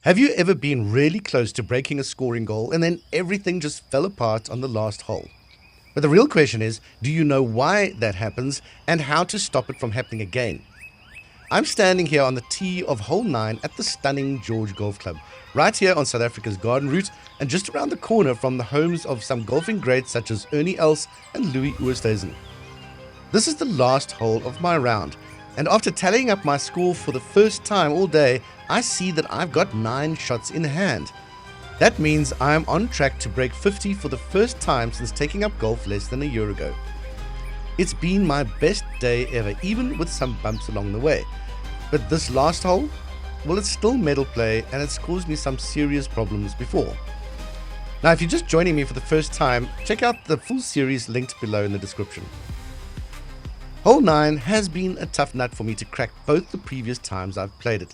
Have you ever been really close to breaking a scoring goal and then everything just fell apart on the last hole? But the real question is, do you know why that happens and how to stop it from happening again? I'm standing here on the tee of hole 9 at the stunning George Golf Club, right here on South Africa's Garden Route and just around the corner from the homes of some golfing greats such as Ernie Els and Louis Oosthuizen. This is the last hole of my round, and after tallying up my score for the first time all day, I see that I've got 9 shots in hand. That means I am on track to break 50 for the first time since taking up golf less than a year ago. It's been my best day ever, even with some bumps along the way. But this last hole, well, it's still medal play and it's caused me some serious problems before. Now, if you're just joining me for the first time, check out the full series linked below in the description. Hole 9 has been a tough nut for me to crack both the previous times I've played it.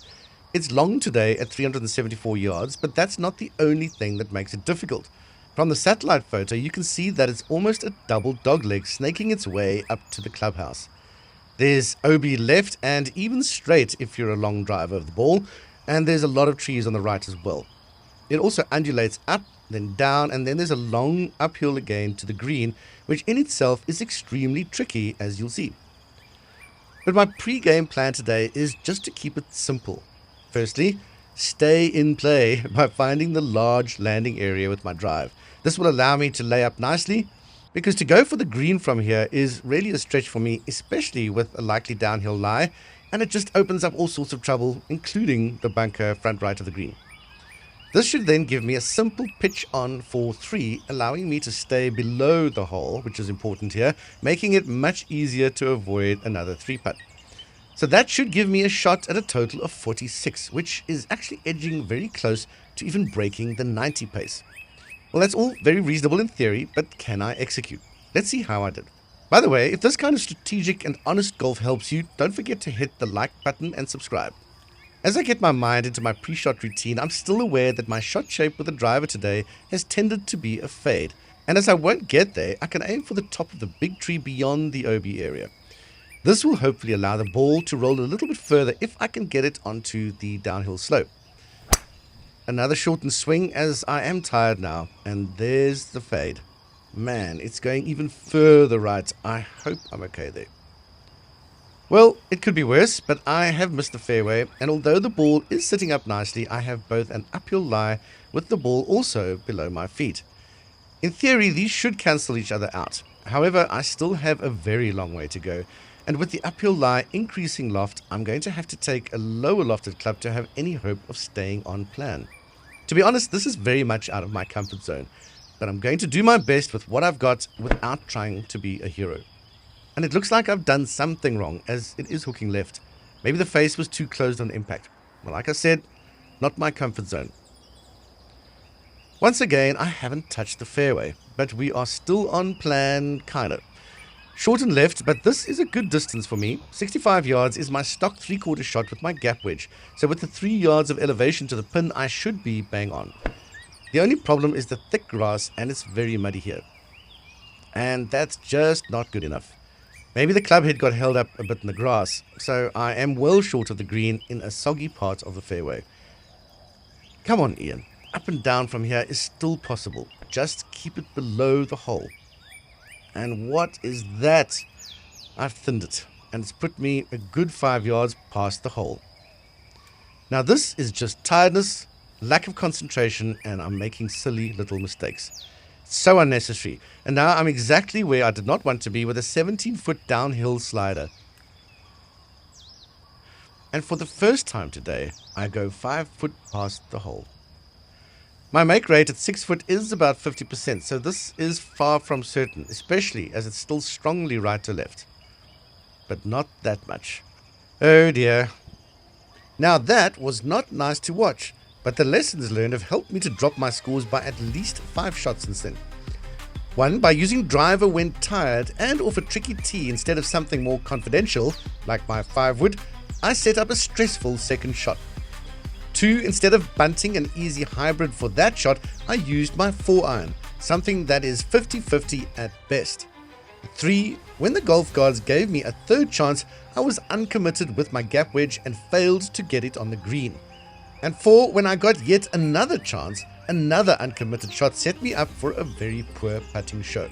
It's long today at 374 yards, but that's not the only thing that makes it difficult. From the satellite photo, you can see that it's almost a double dogleg snaking its way up to the clubhouse. There's OB left and even straight if you're a long driver of the ball, and there's a lot of trees on the right as well. It also undulates up, then down, and then there's a long uphill again to the green, which in itself is extremely tricky, as you'll see. But my pre-game plan today is just to keep it simple. Firstly, stay in play by finding the large landing area with my drive. This will allow me to lay up nicely, because to go for the green from here is really a stretch for me, especially with a likely downhill lie, and it just opens up all sorts of trouble, including the bunker front right of the green. This should then give me a simple pitch on for 3, allowing me to stay below the hole, which is important here, making it much easier to avoid another 3-putt. So that should give me a shot at a total of 46, which is actually edging very close to even breaking the 90 pace. Well, that's all very reasonable in theory, but can I execute? Let's see how I did. By the way, if this kind of strategic and honest golf helps you, don't forget to hit the like button and subscribe. As I get my mind into my pre-shot routine, I'm still aware that my shot shape with the driver today has tended to be a fade. And as I won't get there, I can aim for the top of the big tree beyond the OB area. This will hopefully allow the ball to roll a little bit further if I can get it onto the downhill slope. Another shortened swing as I am tired now, and there's the fade. Man, it's going even further right. I hope I'm okay there. Well, it could be worse, but I have missed the fairway, and although the ball is sitting up nicely, I have both an uphill lie with the ball also below my feet. In theory, these should cancel each other out. However, I still have a very long way to go, and with the uphill lie increasing loft, I'm going to have to take a lower lofted club to have any hope of staying on plan. To be honest, this is very much out of my comfort zone, but I'm going to do my best with what I've got without trying to be a hero. And it looks like I've done something wrong, as it is hooking left. Maybe the face was too closed on impact. Well, like I said, not my comfort zone. Once again, I haven't touched the fairway, but we are still on plan, kinda. Short and left, but this is a good distance for me. 65 yards is my stock 3/4 shot with my gap wedge, so with the 3 yards of elevation to the pin, I should be bang on. The only problem is the thick grass, and it's very muddy here. And that's just not good enough. Maybe the club head got held up a bit in the grass, so I am well short of the green in a soggy part of the fairway. Come on, Ian. Up and down from here is still possible. Just keep it below the hole. And what is that? I've thinned it, and it's put me a good 5 yards past the hole. Now this is just tiredness, lack of concentration, and I'm making silly little mistakes. So unnecessary, and now I'm exactly where I did not want to be with a 17-foot downhill slider. And for the first time today, I go 5 foot past the hole. My make rate at 6 foot is about 50%, so this is far from certain, especially as it's still strongly right to left. But not that much. Oh dear. Now that was not nice to watch, but the lessons learned have helped me to drop my scores by at least 5 shots since then. 1, by using driver when tired and off a tricky tee instead of something more confidential, like my 5-wood, I set up a stressful second shot. 2, instead of bunting an easy hybrid for that shot, I used my 4-iron, something that is 50-50 at best. 3, when the golf gods gave me a third chance, I was uncommitted with my gap wedge and failed to get it on the green. And 4, when I got yet another chance, another uncommitted shot set me up for a very poor putting show.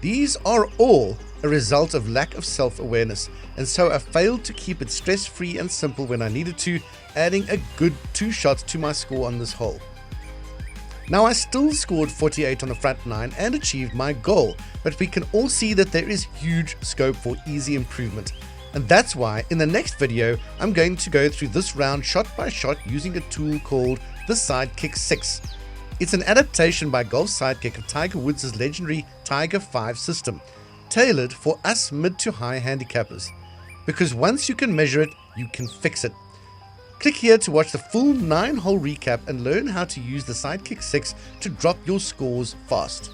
These are all a result of lack of self-awareness, and so I failed to keep it stress-free and simple when I needed to, adding a good 2 shots to my score on this hole. Now I still scored 48 on the front 9 and achieved my goal, but we can all see that there is huge scope for easy improvement. And that's why in the next video I'm going to go through this round shot by shot using a tool called the Sidekick 6. It's an adaptation by Golf Sidekick of Tiger Woods' legendary Tiger 5 system, tailored for us mid to high handicappers. Because once you can measure it, you can fix it. Click here to watch the full 9-hole recap and learn how to use the Sidekick 6 to drop your scores fast.